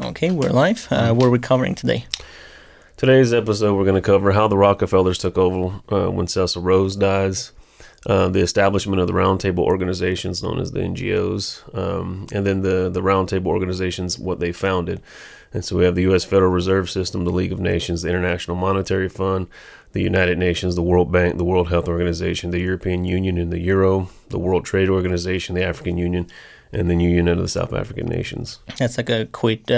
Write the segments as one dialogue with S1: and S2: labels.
S1: Okay, we're live. What are we covering today?
S2: Today's episode, we're going to cover how the Rockefellers took over when Cecil Rhodes dies, the establishment of the RoundTable organizations known as the NGOs, and then the RoundTable organizations, what they founded. And so we have the U.S. Federal Reserve System, the League of Nations, the International Monetary Fund, the United Nations, the World Bank, the World Health Organization, the European Union and the Euro, the World Trade Organization, the African Union, and the Union of the South African Nations.
S1: That's like a quick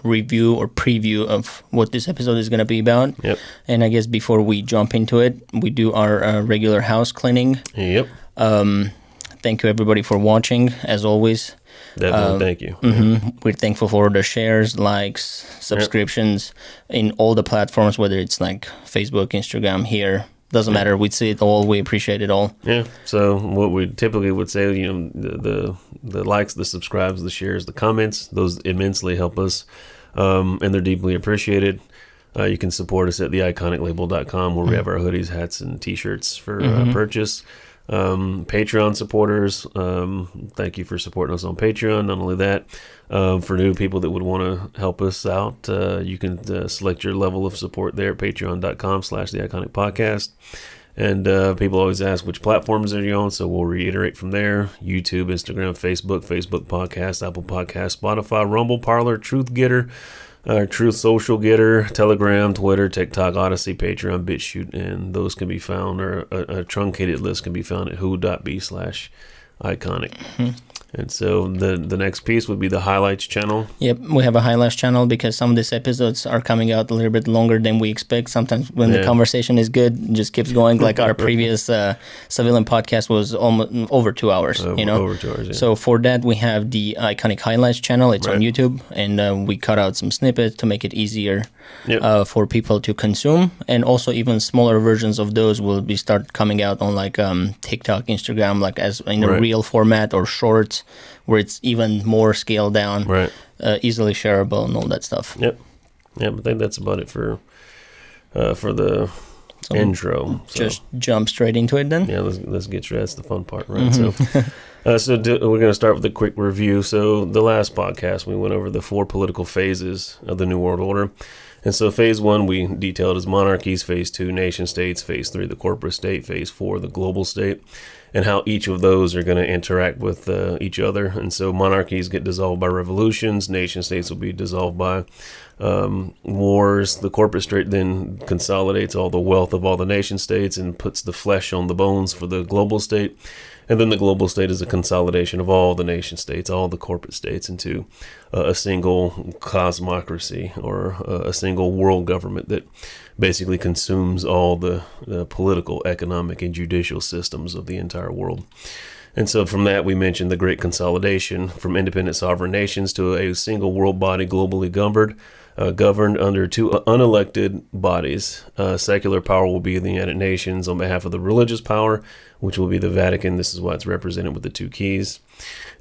S1: review or preview of what this episode is going to be about.
S2: Yep.
S1: And I guess before we jump into it, we do our regular house cleaning.
S2: Yep.
S1: Thank you, everybody, for watching, as always.
S2: Definitely, thank you.
S1: Mm-hmm. We're thankful for the shares, likes, subscriptions in all the platforms, whether it's like Facebook, Instagram, here. Doesn't matter. We see it all. We appreciate it all.
S2: Yeah. So what we typically would say, the likes, the subscribes, the shares, the comments, those immensely help us, and they're deeply appreciated. You can support us at theiconiclabel.com where we have our hoodies, hats, and T-shirts for purchase. Patreon supporters, thank you for supporting us on Patreon. Not only that, for new people that would want to help us out, you can select your level of support there at patreon.com/theiconicpodcast. And people always ask which platforms are you on, so we'll reiterate from there: YouTube, Instagram, Facebook Podcast, Apple Podcast, Spotify, Rumble, Parler, Truth Getter, Truth Social Getter, Telegram, Twitter, TikTok, Odyssey, Patreon, BitChute, and those can be found, or a truncated list can be found at who.b/iconic. And so the next piece would be the highlights channel.
S1: Yep, we have a highlights channel because some of these episodes are coming out a little bit longer than we expect. Sometimes when the conversation is good, it just keeps going. Like our previous Cyvilan Podcast was almost over 2 hours.
S2: Over 2 hours, yeah.
S1: So for that, we have the Iconic Highlights channel. It's on YouTube, and we cut out some snippets to make it easier for people to consume. And also even smaller versions of those will start coming out on like TikTok, Instagram, like as in a real format or shorts, where it's even more scaled down, easily shareable and all that stuff.
S2: Yep. I think that's about it for the intro. So.
S1: Just jump straight into it then.
S2: Yeah, let's get straight. That's the fun part, right? So we're going to start with a quick review. So the last podcast, we went over the 4 political phases of the New World Order. And so phase 1 we detailed as monarchies, phase 2 nation states, phase 3 the corporate state, phase 4 the global state, and how each of those are going to interact with each other. And so monarchies get dissolved by revolutions, nation states will be dissolved by wars. The corporate state then consolidates all the wealth of all the nation states and puts the flesh on the bones for the global state. And then the global state is a consolidation of all the nation states, all the corporate states, into a single cosmocracy, or a single world government that basically consumes all the political, economic, and judicial systems of the entire world. And so from that, we mentioned the great consolidation from independent sovereign nations to a single world body globally governed under 2 unelected bodies. Secular power will be the United Nations on behalf of the religious power, which will be the Vatican. This is why it's represented with the 2 keys.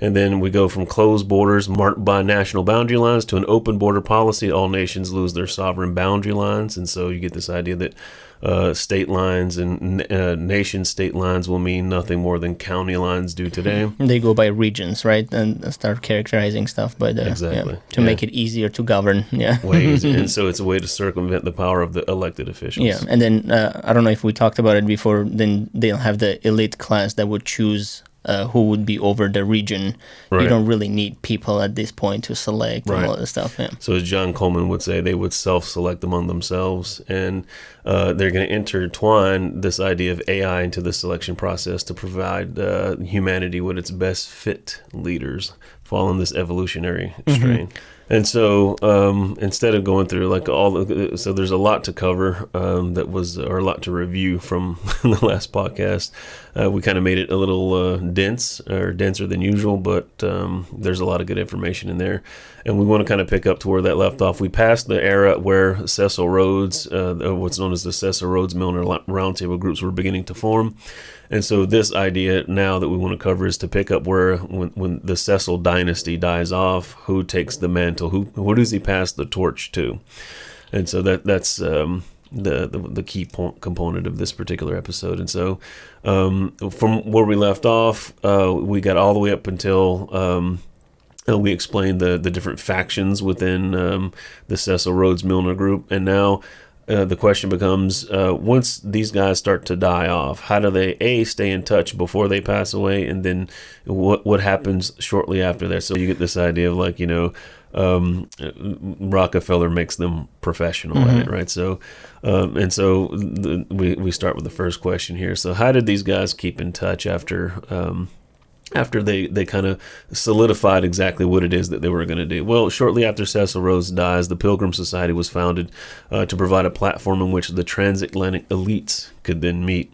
S2: And then we go from closed borders marked by national boundary lines to an open border policy. All nations lose their sovereign boundary lines. And so you get this idea that state lines and nation-state lines will mean nothing more than county lines do today.
S1: They go by regions, right? And start characterizing stuff by the to make it easier to govern. Yeah,
S2: way easier. And so it's a way to circumvent the power of the elected officials.
S1: Yeah, and then I don't know if we talked about it before. Then they'll have the elite class that would choose who would be over the region. Right. You don't really need people at this point to select and all that stuff. Yeah.
S2: So as John Coleman would say, they would self-select among themselves, and they're going to intertwine this idea of AI into the selection process to provide humanity with its best fit leaders, following this evolutionary strain. And so instead of going through like so there's a lot to cover or a lot to review from the last podcast. We kind of made it a little denser than usual, but there's a lot of good information in there. And we want to kind of pick up to where that left off. We passed the era where Cecil Rhodes, what's known as the Cecil Rhodes Milner RoundTable Groups, were beginning to form. And so this idea now that we want to cover is to pick up where when the Cecil dynasty dies off, who takes the mantle, who does he pass the torch to? And so that's the key component of this particular episode. And so from where we left off, we got all the way up until We explained the different factions within the Cecil Rhodes Milner Group, and now the question becomes, once these guys start to die off, how do they stay in touch before they pass away, and then what happens shortly after that? So you get this idea of like, Rockefeller makes them professional at it, right? So we start with the first question here. So how did these guys keep in touch after they kind of solidified exactly what it is that they were going to do? Well, shortly after Cecil Rhodes dies, the Pilgrim Society was founded to provide a platform in which the transatlantic elites could then meet.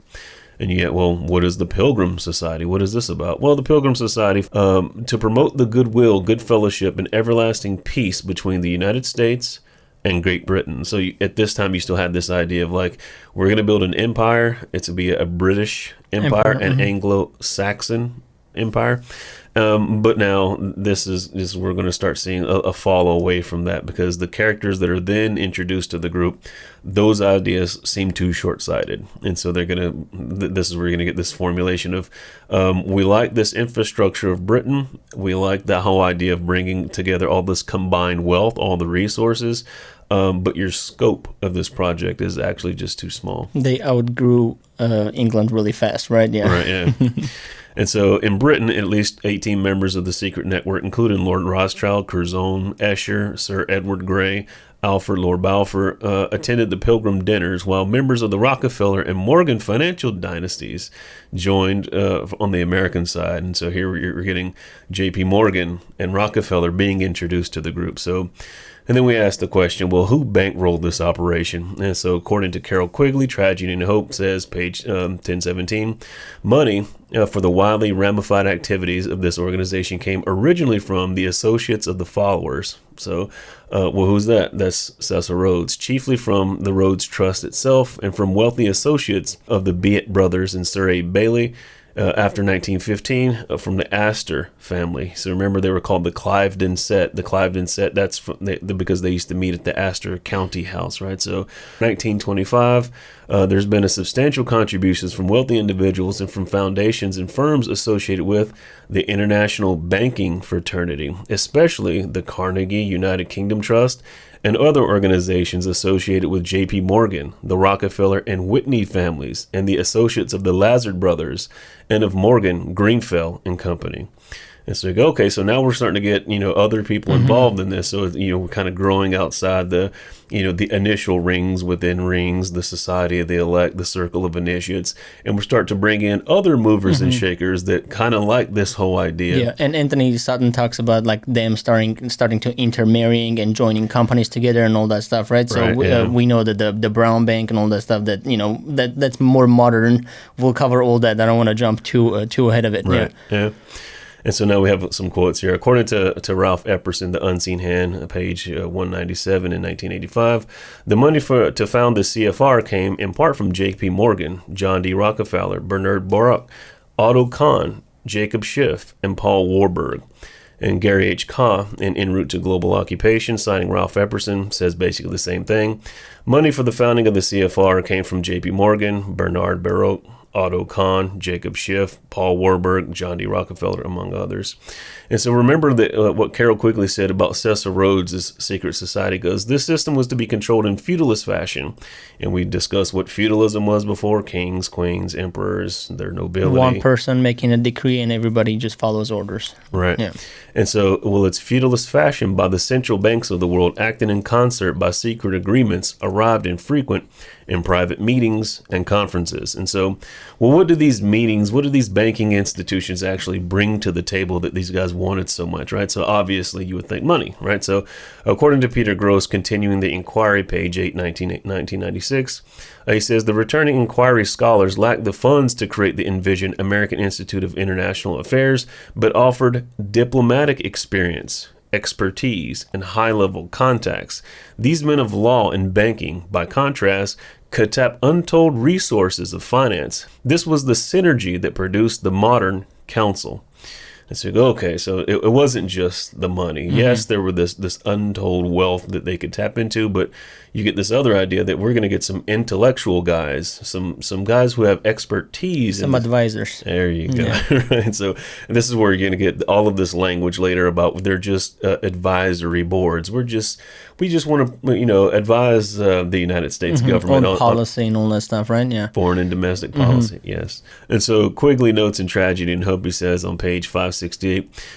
S2: And yet, well, what is the Pilgrim Society? What is this about? Well, the Pilgrim Society, to promote the goodwill, good fellowship, and everlasting peace between the United States and Great Britain. So at this time, you still had this idea of like, we're going to build an empire. It's to be a British empire, an Anglo-Saxon empire. But now this is we're going to start seeing a fall away from that, because the characters that are then introduced to the group, those ideas seem too short-sighted. And so this is where you're going to get this formulation of, we like this infrastructure of Britain. We like the whole idea of bringing together all this combined wealth, all the resources. But your scope of this project is actually just too small.
S1: They outgrew England really fast, right? Yeah.
S2: Right, yeah. And so in Britain, at least 18 members of the secret network, including Lord Rothschild, Curzon, Escher, Sir Edward Grey, Alfred Lord Balfour, attended the Pilgrim dinners, while members of the Rockefeller and Morgan financial dynasties joined on the American side. And so here you're getting J.P. Morgan and Rockefeller being introduced to the group. And then we asked the question, well, who bankrolled this operation? And so according to Carol Quigley, Tragedy and Hope says, page 1017, money for the widely ramified activities of this organization came originally from the associates of the followers. So, well, who's that? That's Cecil Rhodes, chiefly from the Rhodes Trust itself and from wealthy associates of the Beat brothers and Sir A. Bailey. After 1915, from the Astor family. So remember, they were called the Cliveden set. The Cliveden set, that's because they used to meet at the Astor County House, right? So 1925, there's been a substantial contributions from wealthy individuals and from foundations and firms associated with the international banking fraternity, especially the Carnegie United Kingdom Trust and other organizations associated with J.P. Morgan, the Rockefeller and Whitney families, and the associates of the Lazard brothers and of Morgan, Greenfell and Company. And so you go, okay, so now we're starting to get, other people involved in this. So, we're kind of growing outside the initial rings within rings, the Society of the Elect, the Circle of Initiates. And we're starting to bring in other movers and shakers that kind of like this whole idea.
S1: Yeah, and Anthony Sutton talks about like them starting to intermarrying and joining companies together and all that stuff, right? So we know that the Brown Bank and all that stuff that, that's more modern. We'll cover all that. I don't want to jump too ahead of it.
S2: Right, yeah. And so now we have some quotes here. According to Ralph Epperson, The Unseen Hand, page 197 in 1985, the money to found the CFR came in part from J.P. Morgan, John D. Rockefeller, Bernard Baruch, Otto Kahn, Jacob Schiff, and Paul Warburg. And Gary H. Kaw, in En Route to Global Occupation, citing Ralph Epperson, says basically the same thing. Money for the founding of the CFR came from J.P. Morgan, Bernard Baruch, Otto Kahn, Jacob Schiff, Paul Warburg, John D. Rockefeller, among others. And so remember that what Carol Quigley said about Cecil Rhodes' secret society goes, this system was to be controlled in feudalist fashion. And we discussed what feudalism was before: kings, queens, emperors, their nobility.
S1: One person making a decree and everybody just follows orders.
S2: Right.
S1: Yeah.
S2: And so, well, it's feudalist fashion by the central banks of the world acting in concert by secret agreements arrived infrequent in private meetings and conferences. And so, well, what do these meetings, what do these banking institutions actually bring to the table that these guys wanted so much, right? So obviously you would think money, right? So according to Peter Gross, continuing the inquiry, page 8, 1996, he says the returning inquiry scholars lacked the funds to create the envisioned American Institute of International Affairs, but offered diplomatic experience, expertise, and high-level contacts. These men of law and banking, by contrast, could tap untold resources of finance. This was the synergy that produced the modern council. And so you go, okay, so it wasn't just the money. Yes, there were this untold wealth that they could tap into, but you get this other idea that we're going to get some intellectual guys, some guys who have expertise.
S1: Some advisors.
S2: There you go. Yeah. Right. So this is where you're going to get all of this language later about they're just advisory boards. We just want to, advise the United States government
S1: on policy and all that stuff, right? Yeah.
S2: Foreign and domestic policy, yes. And so Quigley notes in Tragedy and Hope, he says on page 568,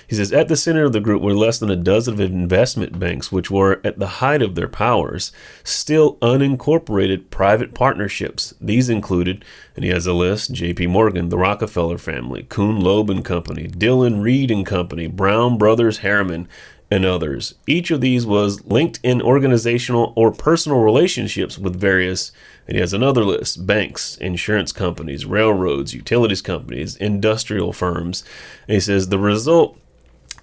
S2: he says, at the center of the group were less than a dozen investment banks, which were at the height of their powers, still unincorporated private partnerships. These included, and he has a list, J.P. Morgan, the Rockefeller family, Kuhn Loeb and Company, Dillon Reed and Company, Brown Brothers Harriman, and others. Each of these was linked in organizational or personal relationships with various, and he has another list, banks, insurance companies, railroads, utilities companies, industrial firms. And he says the result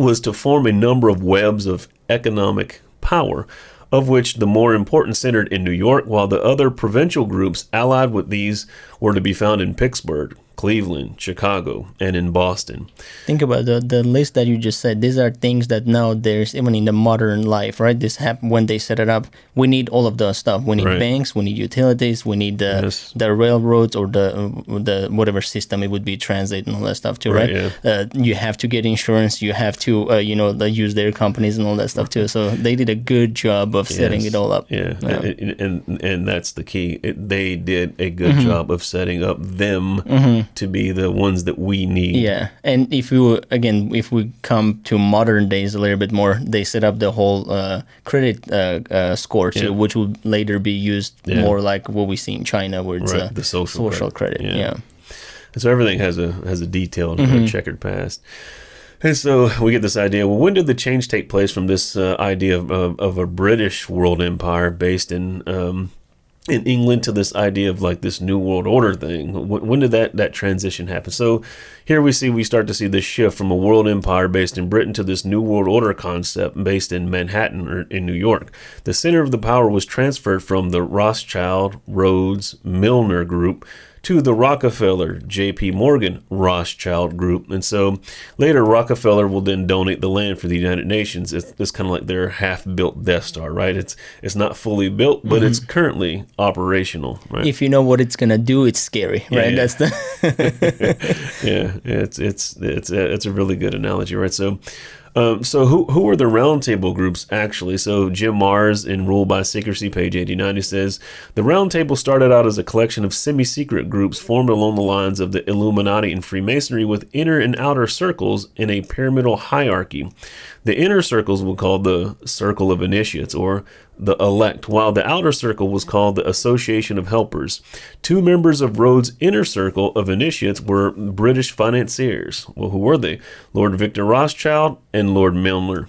S2: was to form a number of webs of economic power, of which the more important centered in New York, while the other provincial groups allied with these were to be found in Pittsburgh, Cleveland, Chicago, and in Boston.
S1: Think about the list that you just said. These are things that now there's even in the modern life, right? This happened when they set it up. We need all of those stuff. We need banks, we need utilities, we need the railroads or the whatever system it would be, transit and all that stuff too, right? Yeah. You have to get insurance. You have to use their companies and all that stuff too. So they did a good job of setting it all up.
S2: Yeah, and that's the key. They did a good job of setting up them to be the ones that we need.
S1: Yeah, and if we come to modern days a little bit more, they set up the whole credit score too, which will later be used more like what we see in China, where it's
S2: the social
S1: credit. Yeah.
S2: And so everything has a detailed checkered past. And so we get this idea, well, when did the change take place from this idea of a British world empire based in England to this idea of like this New World Order thing? When did that transition happen? So here we start to see this shift from a world empire based in Britain to this New World Order concept based in Manhattan or in New York. The center of the power was transferred from the Rothschild, Rhodes, Milner Group to the Rockefeller, J.P. Morgan, Rothschild Group. And so later Rockefeller will then donate the land for the United Nations. It's kind of like their half-built Death Star, right? It's not fully built, but it's currently operational, right?
S1: If you know what it's going to do, it's scary, right?
S2: Yeah.
S1: That's the
S2: it's a really good analogy, right? So who are the RoundTable groups actually? So Jim Marrs in Rule by Secrecy, page 89, he says, the RoundTable started out as a collection of semi-secret groups formed along the lines of the Illuminati and Freemasonry with inner and outer circles in a pyramidal hierarchy. The inner circles were called the Circle of Initiates, or the Elect, while the outer circle was called the Association of Helpers. Two members of Rhodes' inner circle of initiates were British financiers. Well, who were they? Lord Victor Rothschild and Lord Milner.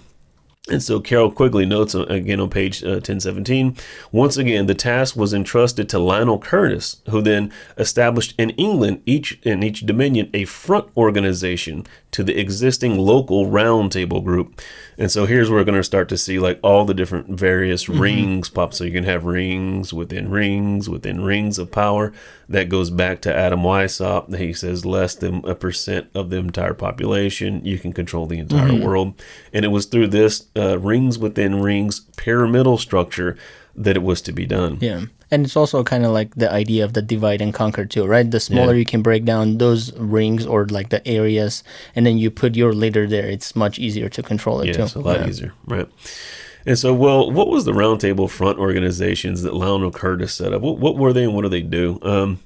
S2: And so Carol Quigley notes again on page 1017, once again, the task was entrusted to Lionel Curtis, who then established in England, in each dominion, a front organization to the existing local RoundTable group. And so here's where we're going to start to see like all the different various rings pop. So you can have rings within rings of power. That goes back to Adam Weishaupt. He says less than 1% of the entire population. You can control the entire world. And it was through this rings within rings pyramidal structure that it was to be done.
S1: Yeah. And it's also kind of like the idea of the divide and conquer too, right? The smaller you can break down those rings or like the areas, and then you put your leader there, it's much easier to control it too.
S2: It's a lot easier, right? And so, well, what was the RoundTable front organizations that Lionel Curtis set up? What were they and what do they do?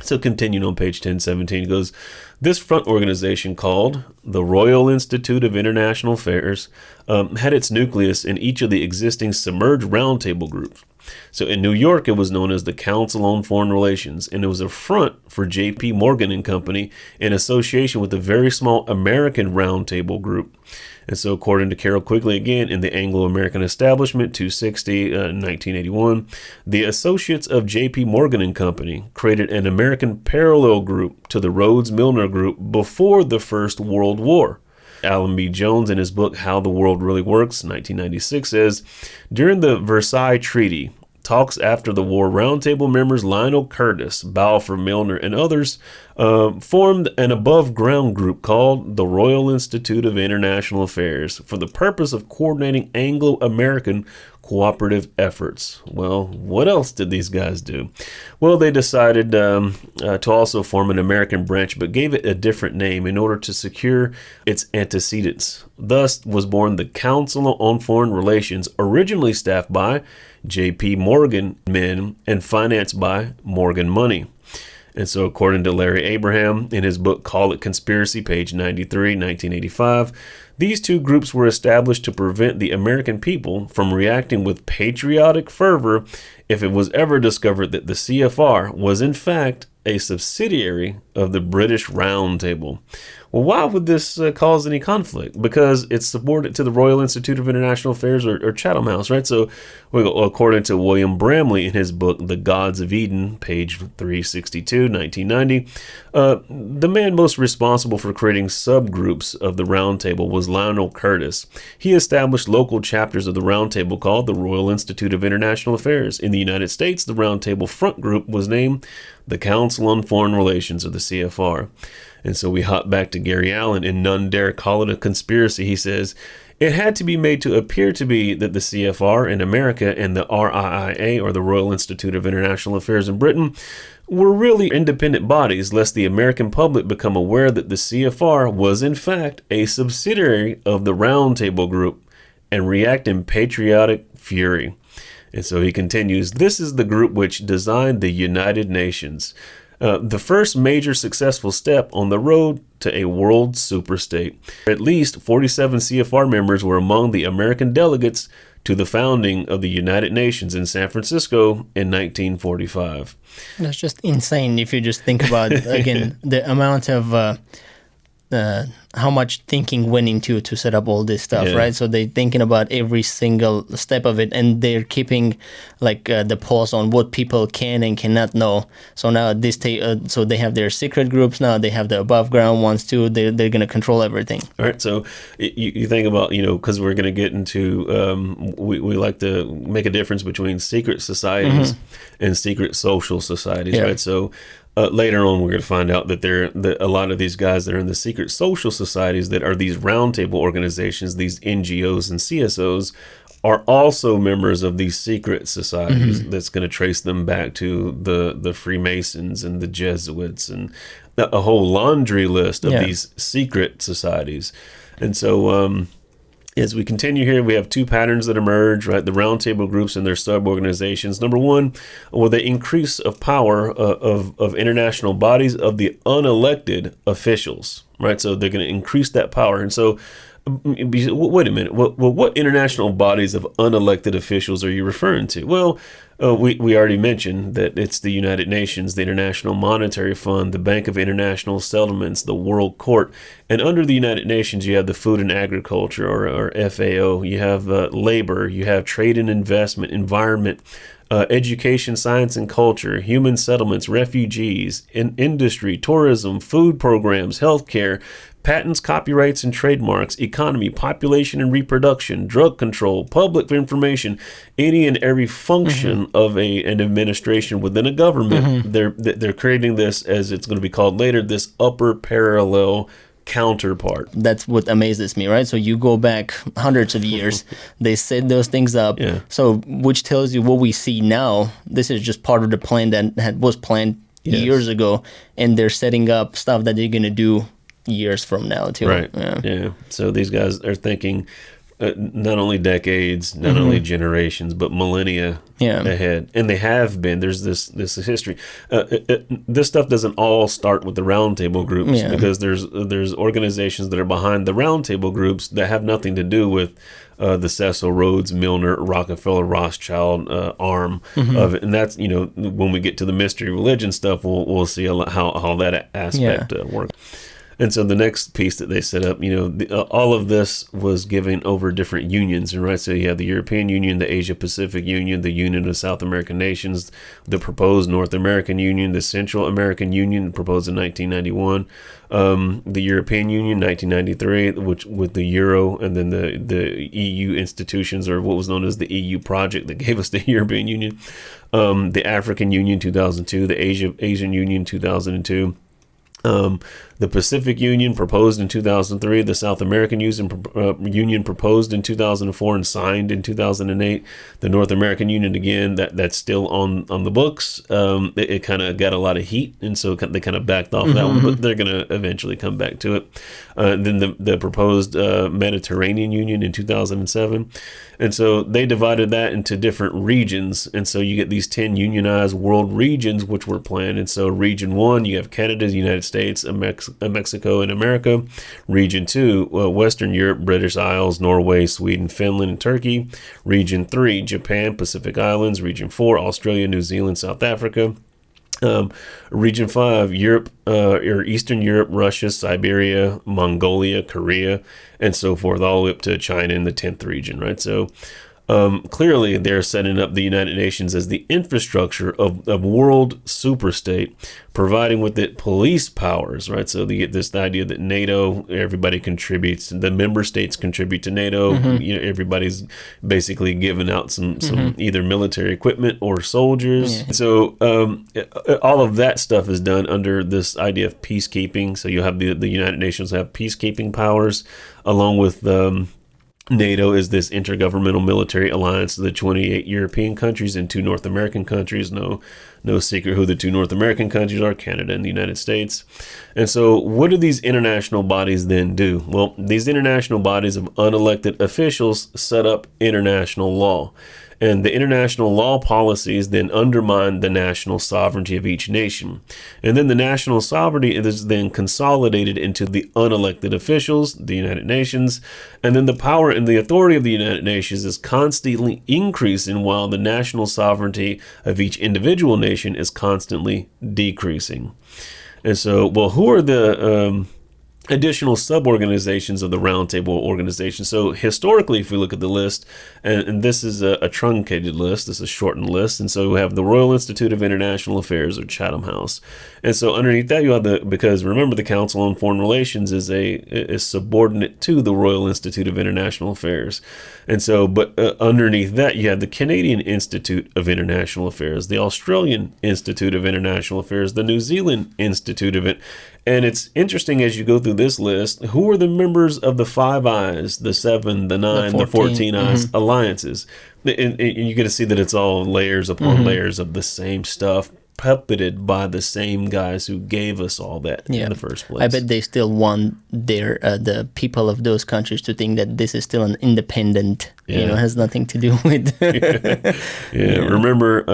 S2: So continuing on page 1017, it goes, this front organization called the Royal Institute of International Affairs had its nucleus in each of the existing submerged RoundTable groups. So in New York, it was known as the Council on Foreign Relations, and it was a front for J.P. Morgan and Company in association with the very small American RoundTable group. And so according to Carol Quigley, again, in the Anglo-American Establishment, 260, 1981, the associates of J.P. Morgan and Company created an American parallel group to the Rhodes Milner Group before the First World War. Alan B. Jones, in his book How the World Really Works, 1996, says, during the Versailles Treaty, talks after the war, Roundtable members Lionel Curtis, Balfour Milner, and others formed an above-ground group called the Royal Institute of International Affairs for the purpose of coordinating Anglo-American cooperative efforts. Well, what else did these guys do? Well, they decided to also form an American branch, but gave it a different name in order to secure its antecedents. Thus was born the Council on Foreign Relations, originally staffed by J.P. Morgan men and financed by Morgan money. And so according to Larry Abraham, in his book Call It Conspiracy, page 93, 1985, these two groups were established to prevent the American people from reacting with patriotic fervor if it was ever discovered that the CFR was in fact a subsidiary of the British Round Table. Well, why would this cause any conflict? Because it's subordinate to the Royal Institute of International Affairs or Chatham House, right? So, according to William Bramley in his book, The Gods of Eden, page 362, 1990, the man most responsible for creating subgroups of the Round Table was Lionel Curtis. He established local chapters of the Round Table called the Royal Institute of International Affairs. In the United States, the Round Table front group was named the Council on Foreign Relations, or the CFR. And so we hop back to Gary Allen. In None Dare Call It a Conspiracy, he says, it had to be made to appear to be that the CFR in America and the RIIA, or the Royal Institute of International Affairs in Britain, were really independent bodies, lest the American public become aware that the CFR was in fact a subsidiary of the Round Table Group and react in patriotic fury. And so he continues, this is the group which designed the United Nations, the first major successful step on the road to a world superstate. At least 47 CFR members were among the American delegates to the founding of the United Nations in San Francisco in 1945.
S1: That's just insane if you just think about, again, the amount of how much thinking went into to set up all this stuff, right? So they're thinking about every single step of it, and they're keeping like the pulse on what people can and cannot know. So now so they have their secret groups now. They have the above ground ones too. They're going to control everything.
S2: All right. So you think about, because we're going to get into we like to make a difference between secret societies and secret social societies, right? So. Later on, we're going to find out that a lot of these guys that are in the secret social societies that are these roundtable organizations, these NGOs and CSOs, are also members of these secret societies. That's going to trace them back to the Freemasons and the Jesuits and a whole laundry list of these secret societies. And so as we continue here, we have two patterns that emerge, right? The roundtable groups and their sub-organizations. Number one, the increase of power of international bodies of the unelected officials, right? So they're going to increase that power. And so, wait a minute. Well, what international bodies of unelected officials are you referring to? Well, we already mentioned that it's the United Nations, the International Monetary Fund, the Bank of International Settlements, the World Court. And under the United Nations, you have the Food and Agriculture, or FAO. You have labor. You have trade and investment, environment, education, science and culture, human settlements, refugees, industry, tourism, food programs, healthcare, patents, copyrights and trademarks, economy, population and reproduction, drug control, public information, any and every function of an administration within a government. They're creating this, as it's going to be called later, this upper parallel counterpart.
S1: That's what amazes me, right? So you go back hundreds of years, they set those things up. So which tells you what we see now. This is just part of the plan that was planned years ago, and they're setting up stuff that they're going to do years from now too.
S2: Right. So these guys are thinking not only decades, not only generations, but millennia ahead. And they have been. There's this history. This stuff doesn't all start with the roundtable groups, because there's organizations that are behind the roundtable groups that have nothing to do with the Cecil Rhodes Milner Rockefeller Rothschild arm of it. And that's, when we get to the mystery religion stuff, we'll see how that aspect works. And so the next piece that they set up, all of this was given over different unions, right? So you have the European Union, the Asia Pacific Union, the Union of South American Nations, the proposed North American Union, the Central American Union proposed in 1991, the European Union 1993, which with the Euro, and then the EU institutions, or what was known as the EU project that gave us the European Union, the African Union 2002, the Asian Union 2002. The Pacific Union proposed in 2003, the South American Union proposed in 2004 and signed in 2008. The North American Union, again, that's still on the books. It kind of got a lot of heat, and so they kind of backed off that one, but they're going to eventually come back to it. Then the proposed Mediterranean Union in 2007. And so they divided that into different regions. And so you get these 10 unionized world regions, which were planned. And so region 1, you have Canada, the United States, Mexico, and America. Region 2, Western Europe, British Isles, Norway, Sweden, Finland, and Turkey. Region 3, Japan, Pacific Islands. Region 4, Australia, New Zealand, South Africa. Region 5, Europe, or Eastern Europe, Russia, Siberia, Mongolia, Korea, and so forth, all the way up to China in the 10th region, right? So clearly they're setting up the United Nations as the infrastructure of a world superstate, providing with it police powers, right? So they get this idea that NATO, everybody contributes, the member states contribute to NATO, everybody's basically giving out some either military equipment or soldiers. Yeah. So all of that stuff is done under this idea of peacekeeping. So you have the United Nations have peacekeeping powers, along with NATO is this intergovernmental military alliance of the 28 European countries and 2 North American countries. No secret who the 2 North American countries are, Canada and the United States. And so what do these international bodies then do? Well, these international bodies of unelected officials set up international law. And the international law policies then undermine the national sovereignty of each nation. And then the national sovereignty is then consolidated into the unelected officials, the United Nations. And then the power and the authority of the United Nations is constantly increasing, while the national sovereignty of each individual nation is constantly decreasing. And so, well, who are the additional sub-organizations of the RoundTable organization? So historically, if we look at the list, and this is a truncated list, this is a shortened list, and so we have the Royal Institute of International Affairs, or Chatham House. And so underneath that you have because remember, the Council on Foreign Relations is subordinate to the Royal Institute of International Affairs. And so, but underneath that you have the Canadian Institute of International Affairs, the Australian Institute of International Affairs, the New Zealand Institute of it. And it's interesting as you go through this list, who are the members of the 5 Eyes, the 7, the 9, the 14 Eyes alliances? And you get to see that it's all layers upon layers of the same stuff, puppeted by the same guys who gave us all that in the first place. I
S1: bet they still want the people of those countries to think that this is still an independent, has nothing to do with...
S2: Remember,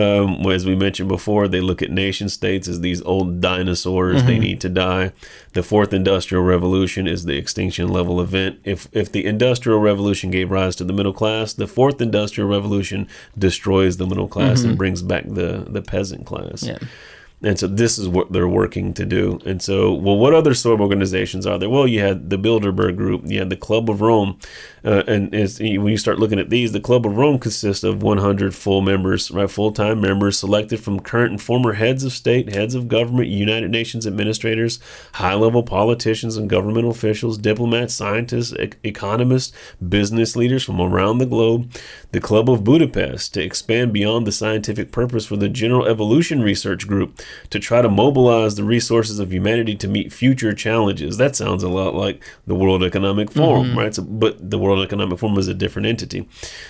S2: as we mentioned before, they look at nation states as these old dinosaurs. They need to die. The 4th Industrial Revolution is the extinction level event. If the Industrial Revolution gave rise to the middle class, the 4th Industrial Revolution destroys the middle class and brings back the peasant class. Yeah. And so this is what they're working to do. And so, well, what other sub-organizations are there? Well, you had the Bilderberg Group, you had the Club of Rome. And when you start looking at these, the Club of Rome consists of 100 full members, right, full-time members selected from current and former heads of state, heads of government, United Nations administrators, high-level politicians and governmental officials, diplomats, scientists, economists, business leaders from around the globe. The Club of Budapest, to expand beyond the scientific purpose, for the General Evolution Research Group, to try to mobilize the resources of humanity to meet future challenges. That sounds a lot like the World Economic Forum, right? So, but the World Economic Forum is a different entity.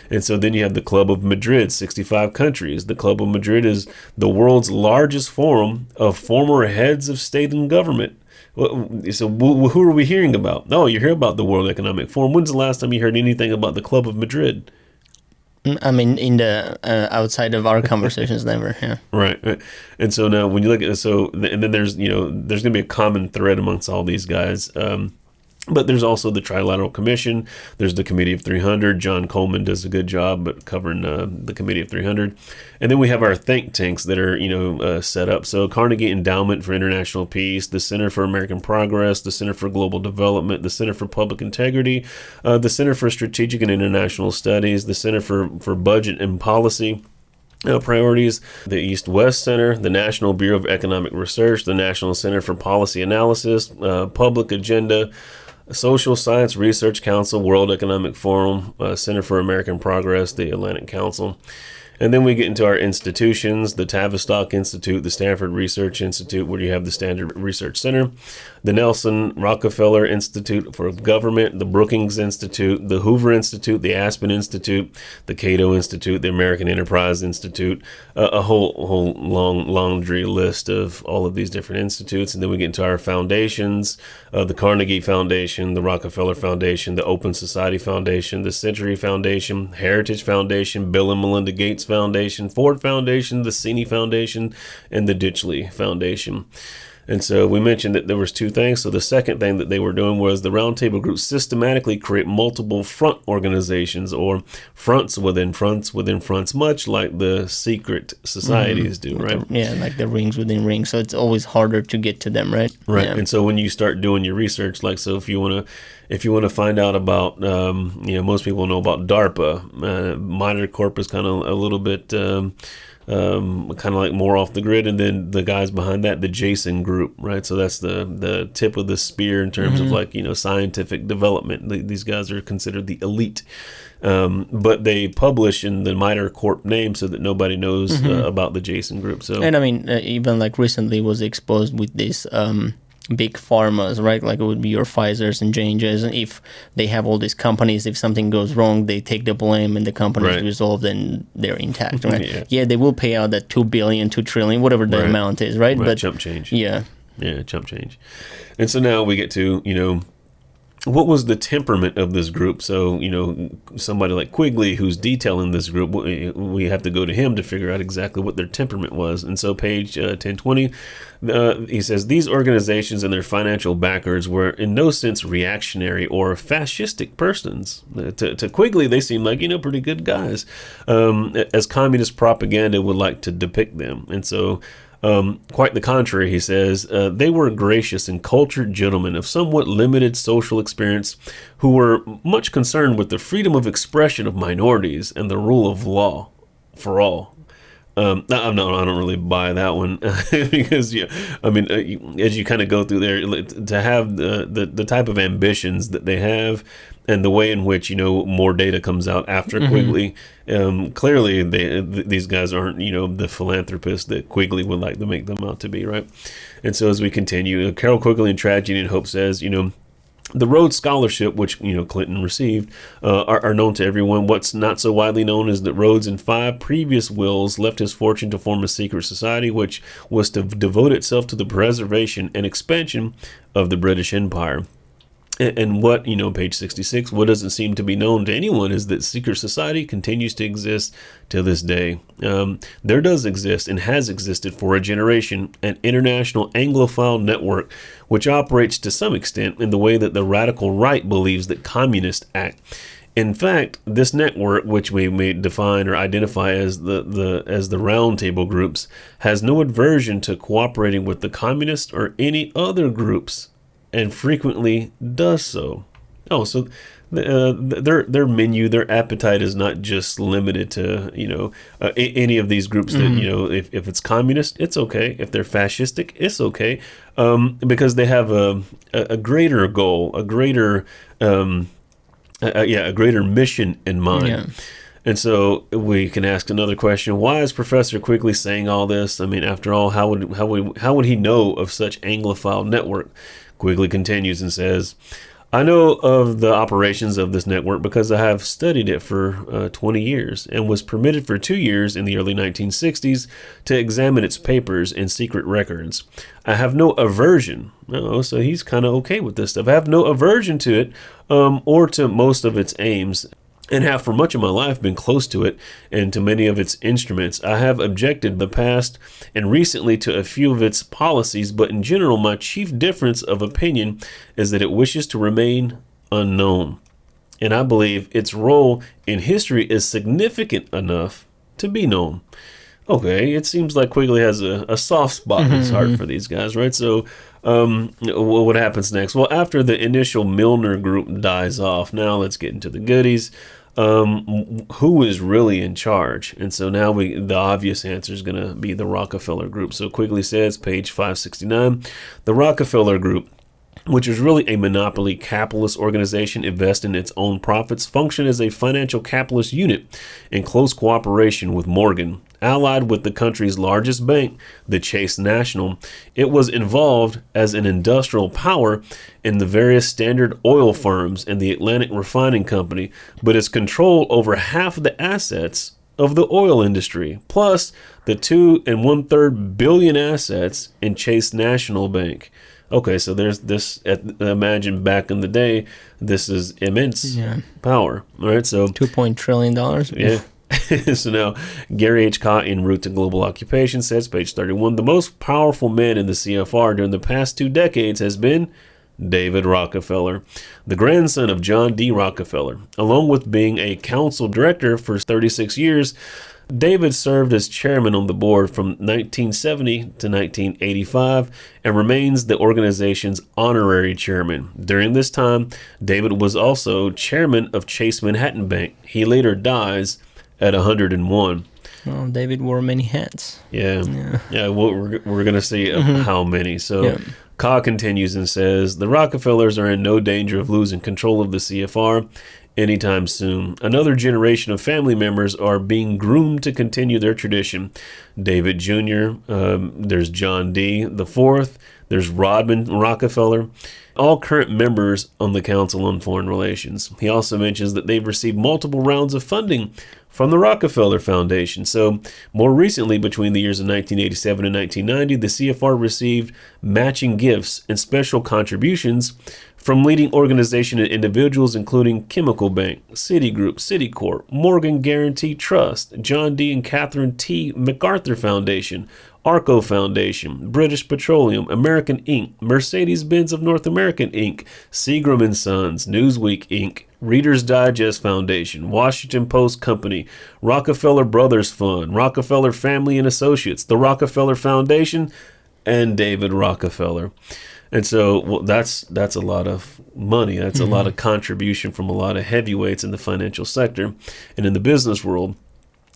S2: And so then you have the Club of Madrid, 65 countries. The Club of Madrid is the world's largest forum of former heads of state and government. So who are we hearing about? No, you hear about the World Economic Forum. When's the last time you heard anything about the Club of Madrid?
S1: I mean, in the outside of our conversations, never. Yeah.
S2: Right. And so now, when you look at and then there's going to be a common thread amongst all these guys. But there's also the Trilateral Commission. There's the Committee of 300. John Coleman does a good job at covering the Committee of 300. And then we have our think tanks that are, set up. So Carnegie Endowment for International Peace, the Center for American Progress, the Center for Global Development, the Center for Public Integrity, the Center for Strategic and International Studies, the Center for Budget and Policy priorities, the East-West Center, the National Bureau of Economic Research, the National Center for Policy Analysis, Public Agenda, Social Science Research Council, World Economic Forum, Center for American Progress, the Atlantic Council. And then we get into our institutions, the Tavistock Institute, the Stanford Research Institute, where you have the Standard Research Center, the Nelson Rockefeller Institute for Government, the Brookings Institute, the Hoover Institute, the Aspen Institute, the Cato Institute, the American Enterprise Institute, a whole long laundry list of all of these different institutes. And then we get into our foundations, the Carnegie Foundation, the Rockefeller Foundation, the Open Society Foundation, the Century Foundation, Heritage Foundation, Bill and Melinda Gates Foundation, Ford Foundation, the Cini Foundation, and the Ditchley Foundation. And so we mentioned that there was two things. So the second thing that they were doing was the RoundTable group systematically create multiple front organizations, or fronts within fronts within fronts, much like the secret societies do, right?
S1: Like the rings within rings. So it's always harder to get to them, right?
S2: Right.
S1: Yeah.
S2: And so when you start doing your research, like, so if you want to find out about, most people know about DARPA. Minor Corp is kind of a little bit kind of like more off the grid, and then the guys behind that, the Jason Group, right? So that's the tip of the spear in terms of scientific development. These guys are considered the elite, but they publish in the Minor Corp name so that nobody knows about the Jason Group. So, and
S1: I mean, even like recently was exposed with this big pharmas, right? Like it would be your Pfizers and J&Js, and if they have all these companies, if something goes wrong, they take the blame and the company is resolved and they're intact, right? Yeah, they will pay out that $2 billion, $2 trillion, whatever the amount is, right?
S2: But chump change.
S1: Yeah,
S2: chump change. And so now we get to, what was the temperament of this group? So, somebody like Quigley, who's detailing this group, we have to go to him to figure out exactly what their temperament was. And so page 1020, he says, these organizations and their financial backers were in no sense reactionary or fascistic persons. To Quigley, they seem like, pretty good guys, as communist propaganda would like to depict them. And so quite the contrary, he says, they were gracious and cultured gentlemen of somewhat limited social experience who were much concerned with the freedom of expression of minorities and the rule of law for all. I don't really buy that one because, as you kind of go through there, to have the type of ambitions that they have and the way in which, more data comes out after Quigley, clearly these guys aren't, the philanthropists that Quigley would like to make them out to be, right? And so as we continue, Carol Quigley in Tragedy and Hope says, the Rhodes Scholarship, which Clinton received, are known to everyone. What's not so widely known is that Rhodes, in 5 previous wills, left his fortune to form a secret society, which was to devote itself to the preservation and expansion of the British Empire. And what, page 66, what doesn't seem to be known to anyone is that secret society continues to exist to this day. There does exist and has existed for a generation an international Anglophile network which operates to some extent in the way that the radical right believes that communists act. In fact, this network, which we may define or identify as the RoundTable groups, has no aversion to cooperating with the communists or any other groups, and frequently does so. So their menu, their appetite is not just limited to any of these groups that if it's communist, it's okay. If they're fascistic, it's okay, because they have a greater goal, a greater mission in mind. Yeah. And so we can ask another question: why is Professor Quigley saying all this? I mean, after all, how would he know of such Anglophile network? Quigley continues and says, I know of the operations of this network because I have studied it for 20 years and was permitted for 2 years in the early 1960s to examine its papers and secret records. I have no aversion. So he's kind of okay with this stuff. I have no aversion to it or to most of its aims. and have for much of my life been close to it and to many of its instruments. I have objected in the past and recently to a few of its policies, but in general, my chief difference of opinion is that it wishes to remain unknown. And I believe its role in history is significant enough to be known. Okay, it seems like Quigley has a soft spot in his heart for these guys, right? So what happens next? Well, after the initial Milner Group dies off, now let's get into the goodies. Who is really in charge? And so now the obvious answer is going to be the Rockefeller Group. So Quigley says, page 569, the Rockefeller Group, which is really a monopoly capitalist organization invested in its own profits, function as a financial capitalist unit in close cooperation with Morgan. Allied with the country's largest bank, the Chase National, it was involved as an industrial power in the various Standard Oil firms and the Atlantic Refining Company, but its control over half of the assets of the oil industry, plus the 2 1/3 billion assets in Chase National Bank. Okay, so there's this, imagine back in the day, this is immense power, right? So
S1: $2 trillion.
S2: Yeah. So now, Gary H. Cott in Route to Global Occupation says, page 31, the most powerful man in the CFR during the past 2 decades has been David Rockefeller, the grandson of John D. Rockefeller. Along with being a council director for 36 years, David served as chairman on the board from 1970 to 1985 and remains the organization's honorary chairman. During this time, David was also chairman of Chase Manhattan Bank. He later dies at 101.
S1: Well, David wore many hats.
S2: Yeah. We're going to see how many. So Ka continues and says, the Rockefellers are in no danger of losing control of the CFR anytime soon. Another generation of family members are being groomed to continue their tradition. David Jr., there's John D. the Fourth, there's Rodman Rockefeller, all current members on the Council on Foreign Relations. He also mentions that they've received multiple rounds of funding from the Rockefeller Foundation. So more recently, between the years of 1987 and 1990, the CFR received matching gifts and special contributions from leading organizations and individuals, including Chemical Bank, Citigroup, Citicorp, Morgan Guarantee Trust, John D. and Catherine T. MacArthur Foundation, Arco Foundation, British Petroleum, American Inc., Mercedes-Benz of North American Inc., Seagram & Sons, Newsweek Inc., Reader's Digest Foundation, Washington Post Company, Rockefeller Brothers Fund, Rockefeller Family and Associates, the Rockefeller Foundation, and David Rockefeller. And so that's a lot of money. That's a lot of contribution from a lot of heavyweights in the financial sector and in the business world.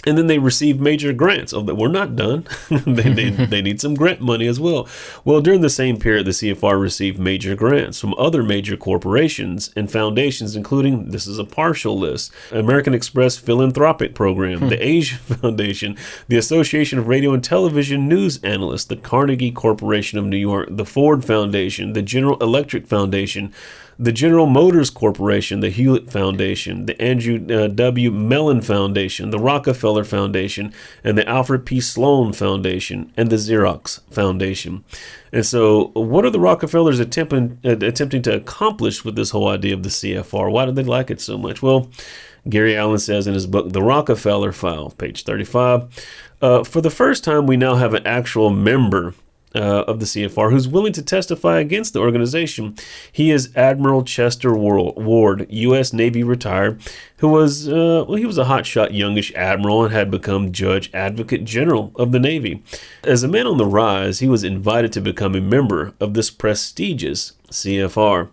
S2: And then they receive major grants. Oh, we're not done. they need some grant money as well. Well, during the same period, the CFR received major grants from other major corporations and foundations, including, this is a partial list, American Express Philanthropic Program, the Asia Foundation, the Association of Radio and Television News Analysts, the Carnegie Corporation of New York, the Ford Foundation, the General Electric Foundation, the General Motors Corporation, the Hewlett Foundation, the Andrew W. Mellon Foundation, the Rockefeller Foundation, and the Alfred P. Sloan Foundation, and the Xerox Foundation. And so what are the Rockefellers attempting to accomplish with this whole idea of the CFR? Why do they like it so much? Well, Gary Allen says in his book, The Rockefeller File, page 35, for the first time, we now have an actual member of the CFR who's willing to testify against the organization. He is Admiral Chester Ward, U.S. Navy retired, who was he was a hotshot youngish admiral and had become Judge Advocate General of the Navy. As a man on the rise, he was invited to become a member of this prestigious CFR.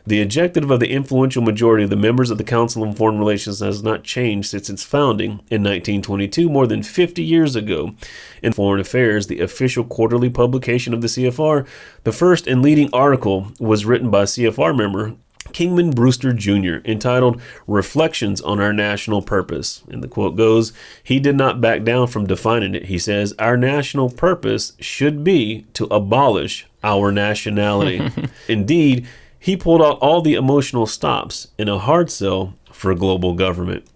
S2: The objective of the influential majority of the members of the Council on Foreign Relations has not changed since its founding in 1922, more than 50 years ago. In Foreign Affairs, the official quarterly publication of the CFR, the first and leading article was written by CFR member Kingman Brewster Jr., entitled Reflections on Our National Purpose. And the quote goes, he did not back down from defining it. He says, our national purpose should be to abolish our nationality. Indeed, he pulled out all the emotional stops in a hard sell for global government.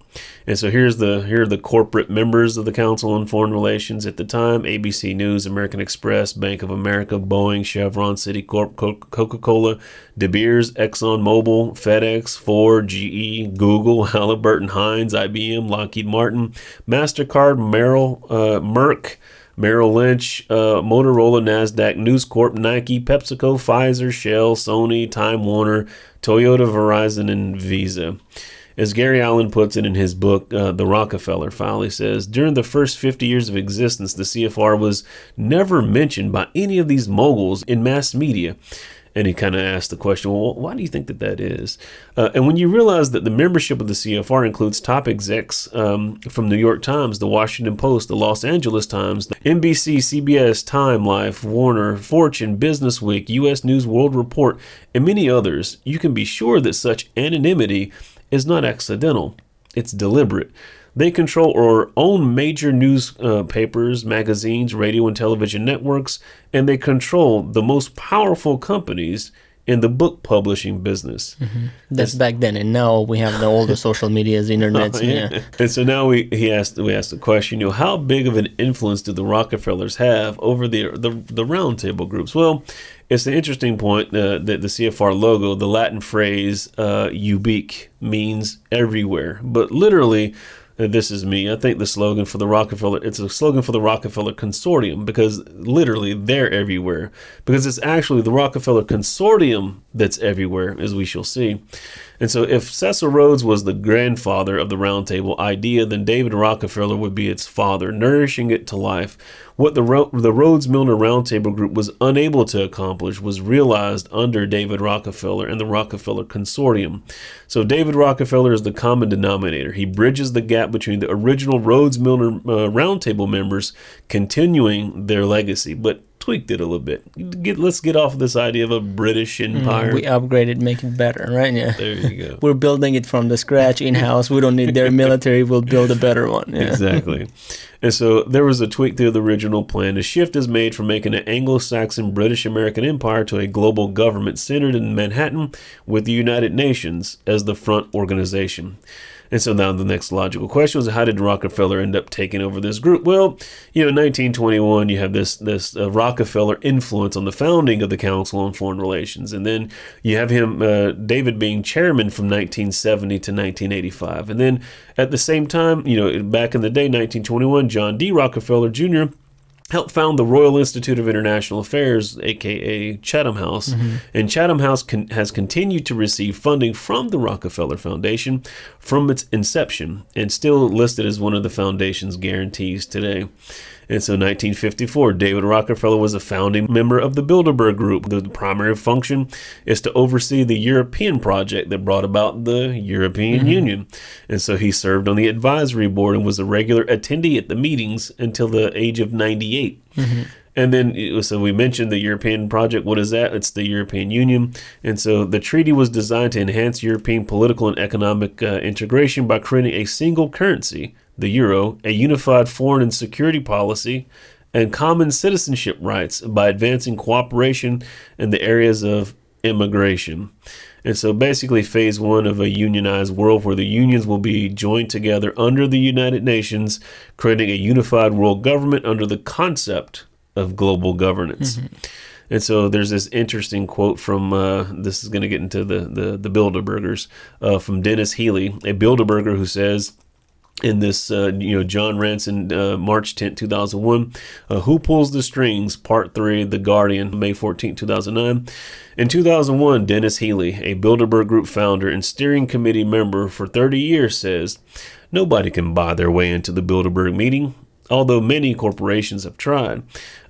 S2: And so here are the corporate members of the Council on Foreign Relations at the time: ABC News, American Express, Bank of America, Boeing, Chevron, Citicorp, Coca-Cola, De Beers, ExxonMobil, FedEx, Ford, GE, Google, Halliburton, Heinz, IBM, Lockheed Martin, MasterCard, Merck, Merrill Lynch, Motorola, NASDAQ, News Corp, Nike, PepsiCo, Pfizer, Shell, Sony, Time Warner, Toyota, Verizon, and Visa. As Gary Allen puts it in his book, The Rockefeller File, he says, during the first 50 years of existence, the CFR was never mentioned by any of these moguls in mass media. And he kind of asked the question, well, why do you think that is? And when you realize that the membership of the CFR includes top execs from New York Times, the Washington Post, the Los Angeles Times, the NBC, CBS, Time, Life, Warner, Fortune, Business Week, U.S. News, World Report, and many others, you can be sure that such anonymity is not accidental. It's deliberate. They control or own major newspapers, magazines, radio and television networks, and they control the most powerful companies in the book publishing business.
S1: Mm-hmm. That's back then, and now we have all the social medias, internet. Yeah.
S2: And so now we asked the question, how big of an influence do the Rockefellers have over the RoundTable groups? Well, it's an interesting point that the CFR logo, the Latin phrase "ubique," means everywhere, but literally. This is me. I think the slogan for the Rockefeller, it's a slogan for the Rockefeller Consortium, because literally they're everywhere. Because it's actually the Rockefeller Consortium that's everywhere, as we shall see. And so if Cecil Rhodes was the grandfather of the Roundtable idea, then David Rockefeller would be its father, nourishing it to life. What the Rhodes Milner Roundtable Group was unable to accomplish was realized under David Rockefeller and the Rockefeller Consortium. So David Rockefeller is the common denominator. He bridges the gap between the original Rhodes Milner Roundtable members, continuing their legacy, but tweaked it a little bit. Let's get off this idea of a British empire.
S1: We upgraded, make it better, right? Yeah.
S2: There you go.
S1: We're building it from the scratch in-house. We don't need their military. We'll build a better one. Yeah.
S2: Exactly. And so there was a tweak to the original plan. A shift is made from making an Anglo-Saxon British-American empire to a global government centered in Manhattan with the United Nations as the front organization. And so now the next logical question was, how did Rockefeller end up taking over this group? Well, in 1921, you have this Rockefeller influence on the founding of the Council on Foreign Relations. And then you have him, David, being chairman from 1970 to 1985. And then at the same time, back in the day, 1921, John D. Rockefeller Jr., helped found the Royal Institute of International Affairs, a.k.a. Chatham House. Mm-hmm. And Chatham House has continued to receive funding from the Rockefeller Foundation from its inception, and still listed as one of the foundation's guarantees today. And so 1954, David Rockefeller was a founding member of the Bilderberg Group. The primary function is to oversee the European project that brought about the European Union. And so he served on the advisory board and was a regular attendee at the meetings until the age of 98. And then, so we mentioned the European project. What is that? It's the European Union. And so the treaty was designed to enhance European political and economic integration by creating a single currency, the euro, a unified foreign and security policy, and common citizenship rights by advancing cooperation in the areas of immigration. And so basically phase one of a unionized world where the unions will be joined together under the United Nations, creating a unified world government under the concept of global governance. And so there's this interesting quote from, this is going to get into the Bilderbergers, from Dennis Healy, a Bilderberger, who says, in this, John Ranson, March 10, 2001, Who Pulls the Strings, Part 3, The Guardian, May 14, 2009. In 2001, Dennis Healy, a Bilderberg Group founder and steering committee member for 30 years, says, nobody can buy their way into the Bilderberg meeting. Although many corporations have tried,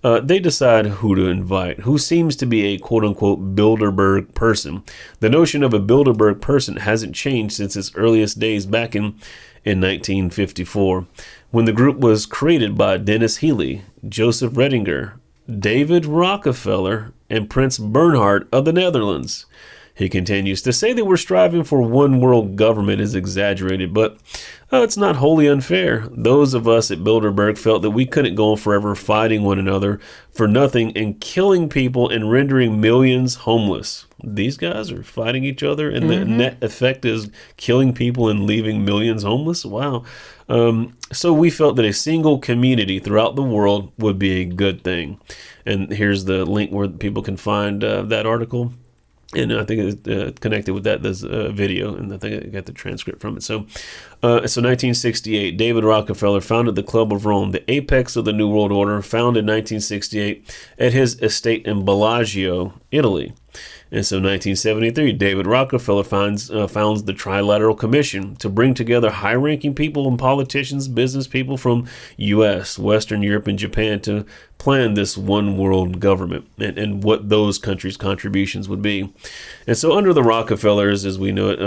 S2: they decide who to invite, who seems to be a quote-unquote Bilderberg person. The notion of a Bilderberg person hasn't changed since its earliest days back in 1954, when the group was created by Dennis Healy, Joseph Redinger, David Rockefeller, and Prince Bernhard of the Netherlands. He continues to say that we're striving for one world government is exaggerated, but It's not wholly unfair. Those of us at Bilderberg felt that we couldn't go on forever fighting one another for nothing and killing people and rendering millions homeless. These guys are fighting each other, and the net effect is killing people and leaving millions homeless? Wow. So we felt that a single community throughout the world would be a good thing. And here's the link where people can find that article. And I think it's connected with that. There's a video, and I think I got the transcript from it. So 1968, David Rockefeller founded the Club of Rome, the apex of the New World Order, founded in 1968 at his estate in Bellagio, Italy. And so 1973, David Rockefeller founds the Trilateral Commission to bring together high-ranking people and politicians, business people from U.S., Western Europe, and Japan to plan this one world government and what those countries' contributions would be. And so under the Rockefellers, as we know it,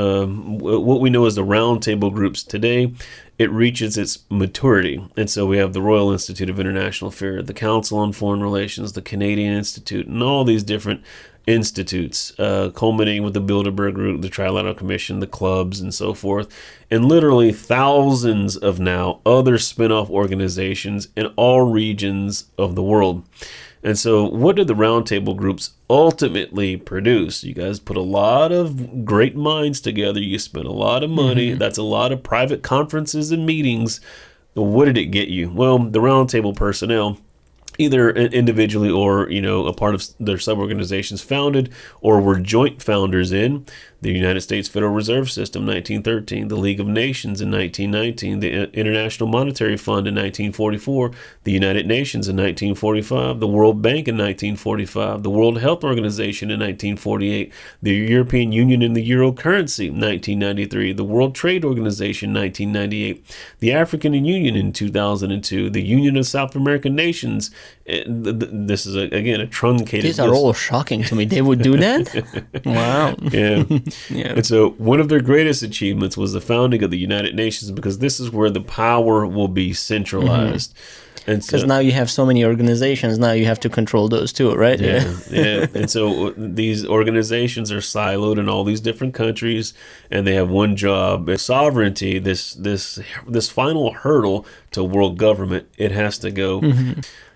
S2: what we know as the RoundTable groups today, it reaches its maturity. And so we have the Royal Institute of International Affairs, the Council on Foreign Relations, the Canadian Institute, and all these different institutes, culminating with the Bilderberg Group, the Trilateral Commission, the clubs, and so forth, and literally thousands of now other spin-off organizations in all regions of the world. And so what did the Roundtable groups ultimately produce? You guys put a lot of great minds together. You spent a lot of money. That's a lot of private conferences and meetings. What did it get you? Well, the Roundtable personnel, either individually or, a part of their sub-organizations, founded or were joint founders in the United States Federal Reserve System, 1913, the League of Nations in 1919, the International Monetary Fund in 1944, the United Nations in 1945, the World Bank in 1945, the World Health Organization in 1948, the European Union and the Euro currency, 1993, the World Trade Organization, 1998, the African Union in 2002, the Union of South American Nations. This is, again, a truncated
S1: These are all shocking to me. They would do that? Wow.
S2: Yeah. Yeah. And so one of their greatest achievements was the founding of the United Nations, because this is where the power will be centralized.
S1: Because now you have so many organizations, now you have to control those too, right?
S2: Yeah. And so these organizations are siloed in all these different countries, and they have one job: sovereignty. This final hurdle to world government, it has to go.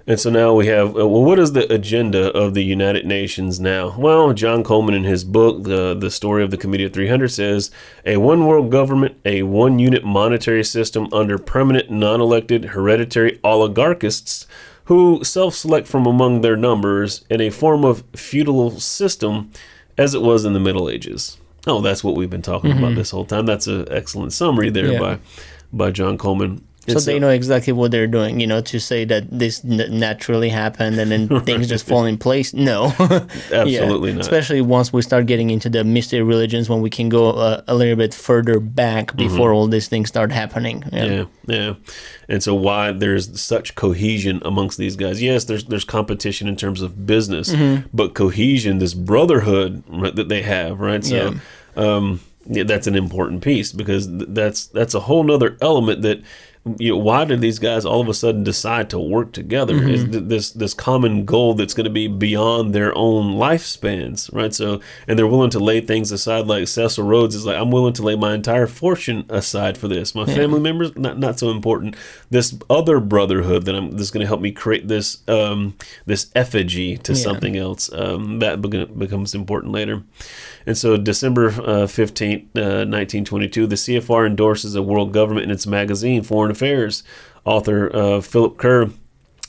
S2: And so now we have, what is the agenda of the United Nations now? Well, John Coleman, in his book, The Story of the Committee of 300, says, a one world government, a one unit monetary system under permanent, non-elected, hereditary oligarchists who self-select from among their numbers, in a form of feudal system as it was in the Middle Ages. Oh, that's what we've been talking about this whole time. That's an excellent summary there by John Coleman.
S1: So they know exactly what they're doing, to say that this naturally happened and then things just fall in place. No.
S2: Absolutely not.
S1: Especially once we start getting into the mystery religions, when we can go a little bit further back before all these things start happening.
S2: Yeah. And so why there's such cohesion amongst these guys. Yes, there's competition in terms of business, but cohesion, this brotherhood that they have, right? So that's an important piece, because that's a whole nother element that, why did these guys all of a sudden decide to work together? Is this common goal that's going to be beyond their own lifespans, right? So, and they're willing to lay things aside. Like Cecil Rhodes is like, I'm willing to lay my entire fortune aside for this. My family members, not so important. This other brotherhood that's going to help me create this this effigy to something else, that becomes important later. And so December 15th, 1922, the CFR endorses a world government in its magazine, Foreign Affairs. Author Philip Kerr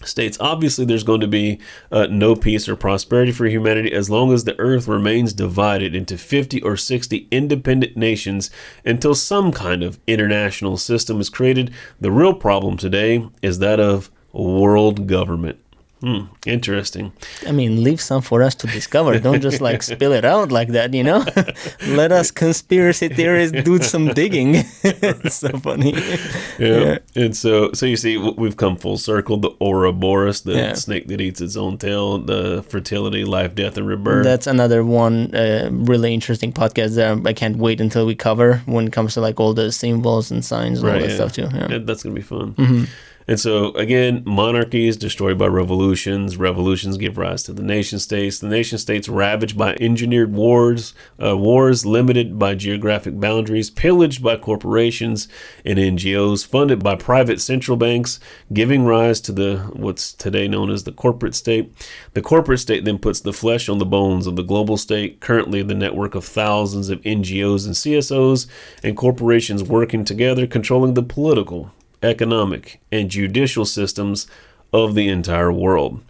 S2: states, obviously there's going to be no peace or prosperity for humanity as long as the earth remains divided into 50 or 60 independent nations until some kind of international system is created. The real problem today is that of world government. Interesting.
S1: I mean, leave some for us to discover. Don't just spill it out like that, Let us conspiracy theorists do some digging. It's so funny.
S2: Yeah. And so you see, we've come full circle. The Ouroboros, the snake that eats its own tail, the fertility, life, death, and rebirth. That's
S1: another one really interesting podcast that I can't wait until we cover, when it comes to all the symbols and signs and all that stuff too. Yeah.
S2: That's going to be fun. And so, again, monarchy is destroyed by revolutions. Revolutions give rise to the nation states. The nation states ravaged by engineered wars, wars limited by geographic boundaries, pillaged by corporations and NGOs, funded by private central banks, giving rise to what's today known as the corporate state. The corporate state then puts the flesh on the bones of the global state, currently the network of thousands of NGOs and CSOs and corporations working together, controlling the political, economic, and judicial systems of the entire world.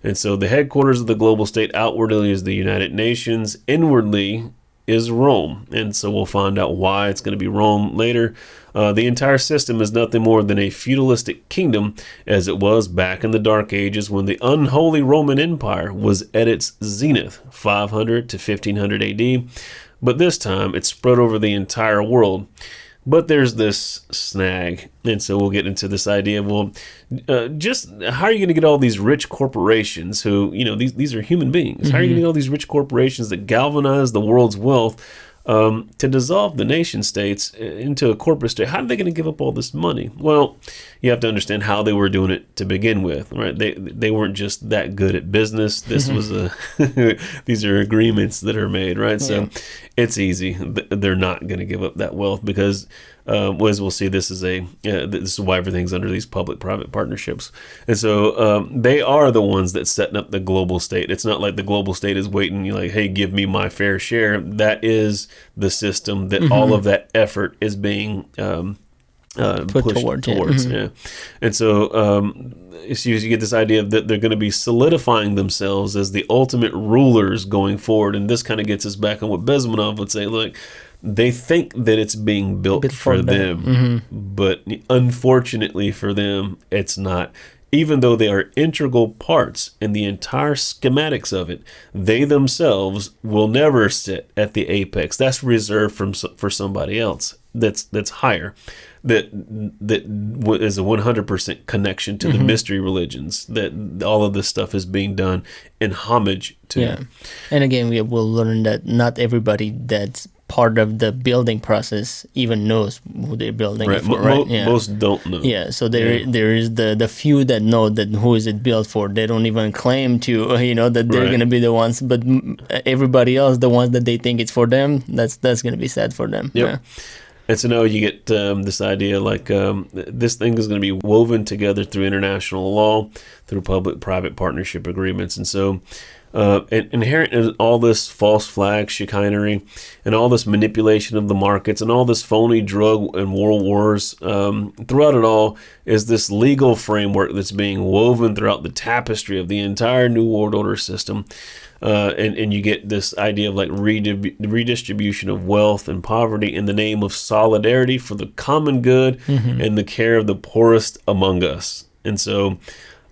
S2: And so the headquarters of the global state outwardly is the United Nations, inwardly is Rome. And so we'll find out why it's going to be Rome later. The entire system is nothing more than a feudalistic kingdom, as it was back in the Dark Ages when the unholy Roman Empire was at its zenith, 500 to 1500 AD. But this time it's spread over the entire world. But there's this snag, and so we'll get into this idea of, just how are you going to get all these rich corporations who, these are human beings. How are you going to get all these rich corporations that galvanize the world's wealth to dissolve the nation states into a corporate state? How are they going to give up all this money? Well, you have to understand how they were doing it to begin with, right? They weren't just that good at business. This was these are agreements that are made, right? Yeah. So it's easy. They're not going to give up that wealth because, as we'll see, this is why everything's under these public-private partnerships. And so they are the ones that's setting up the global state. It's not like the global state is waiting, you're like, hey, give me my fair share. That is the system that all of that effort is being pushed towards. Yeah. And so you get this idea that they're going to be solidifying themselves as the ultimate rulers going forward. And this kind of gets us back on what Bezmenov would say, look, they think that it's being built for them, but unfortunately for them, it's not. Even though they are integral parts in the entire schematics of it, they themselves will never sit at the apex. That's reserved for somebody else that's higher. That is a 100% connection to the mystery religions, that all of this stuff is being done in homage to.
S1: Yeah. And again, we will learn that not everybody that's part of the building process even knows who they're building it for, right?
S2: Most don't know.
S1: Yeah, so there is the few that know that who is it built for. They don't even claim to, that they're going to be the ones, but everybody else, the ones that they think it's for them, that's going to be sad for them.
S2: Yep.
S1: Yeah.
S2: And so now you get this idea like this thing is going to be woven together through international law, through public-private partnership agreements. And so inherent in all this false flag chicanery and all this manipulation of the markets and all this phony drug and war wars, throughout it all is this legal framework that's being woven throughout the tapestry of the entire New World Order system. And you get this idea of like redistribution of wealth and poverty in the name of solidarity for the common good and the care of the poorest among us. And so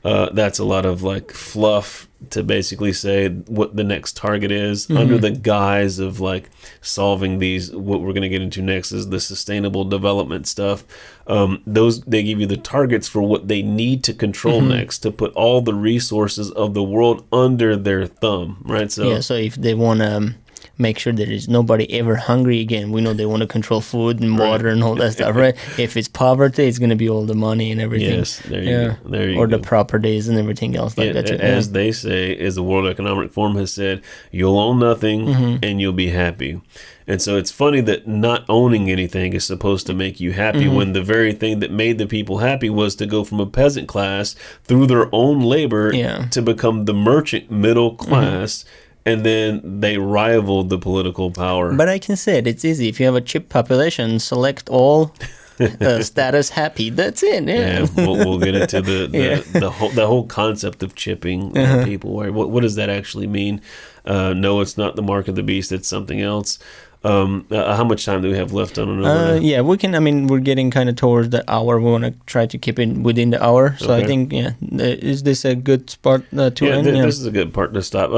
S2: that's a lot of like fluff to basically say what the next target is under the guise of like solving these. What we're going to get into next is the sustainable development stuff. They give you the targets for what they need to control next to put all the resources of the world under their thumb, right? So
S1: if they want to make sure there is nobody ever hungry again, we know they want to control food and water and all that stuff, right? If it's poverty, it's going to be all the money and everything.
S2: Yes, there you go. There you
S1: go. Or
S2: the
S1: properties and everything else like that.
S2: As they say, as the World Economic Forum has said, you'll own nothing and you'll be happy. And so it's funny that not owning anything is supposed to make you happy when the very thing that made the people happy was to go from a peasant class through their own labor to become the merchant middle class. And then they rivaled the political power.
S1: But I can say it's easy. If you have a chip population, select all status happy. That's it. Yeah,
S2: we'll get into the whole concept of chipping people. What does that actually mean? No, it's not the mark of the beast. It's something else. How much time do we have left on another?
S1: We can. I mean, we're getting kind of towards the hour. We want to try to keep it within the hour. So I think, is this a good spot to end?
S2: This is a good part to stop.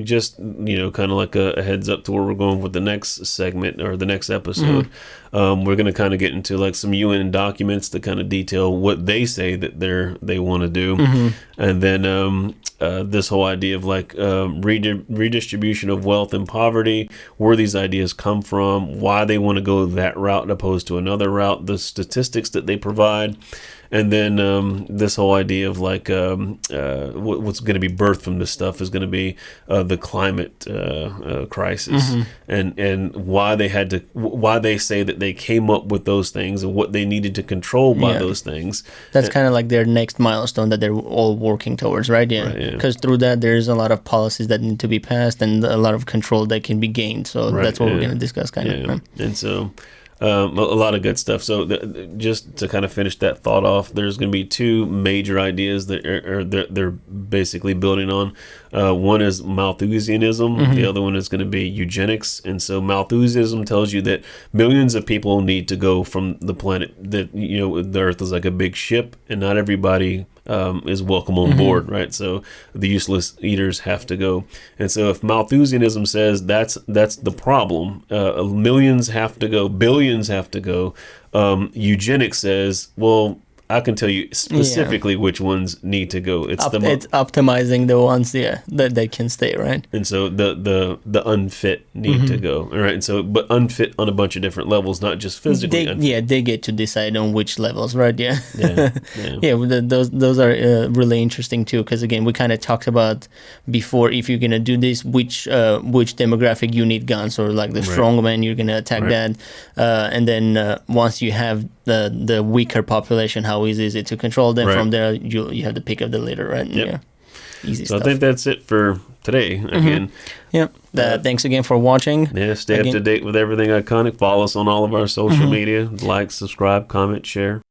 S2: Just kind of like a heads up to where we're going with the next segment or the next episode. We're going to kind of get into like some UN documents to kind of detail what they say that they want to do, and then this whole idea of like redistribution of wealth and poverty, where these ideas come from, why they want to go that route opposed to another route, the statistics that they provide, And then this whole idea of like what's going to be birthed from this stuff is going to be the climate crisis, and why they say that they came up with those things and what they needed to control by those things.
S1: That's kind of like their next milestone that they're all working towards, right? Yeah, because through that there's a lot of policies that need to be passed and a lot of control that can be gained. So that's what we're going to discuss, kind of. Right?
S2: And so. A lot of good stuff. So just to kind of finish that thought off, there's going to be two major ideas that they're basically building on. One is Malthusianism. The other one is going to be eugenics. And so Malthusianism tells you that millions of people need to go from the planet. That the Earth is like a big ship, and not everybody is welcome on board, right? So the useless eaters have to go. And so if Malthusianism says that's the problem, millions have to go, billions have to go, eugenics says, well, I can tell you specifically which ones need to go. It's
S1: optimizing the ones that can stay, right?
S2: And so the unfit need to go, all right? And so, but unfit on a bunch of different levels, not just physically unfit.
S1: They get to decide on which levels, right? Those are really interesting too, because again, we kind of talked about before, if you're gonna do this, which demographic you need guns, or like the strong man, you're gonna attack that, and then once you have the weaker population, how easy is it to control them? From there, you have the pick of the litter, right? Easy stuff.
S2: I think that's it for today. Again,
S1: thanks again for watching.
S2: Stay up to date with everything iconic. Follow us on all of our social media. Like, subscribe, comment, share.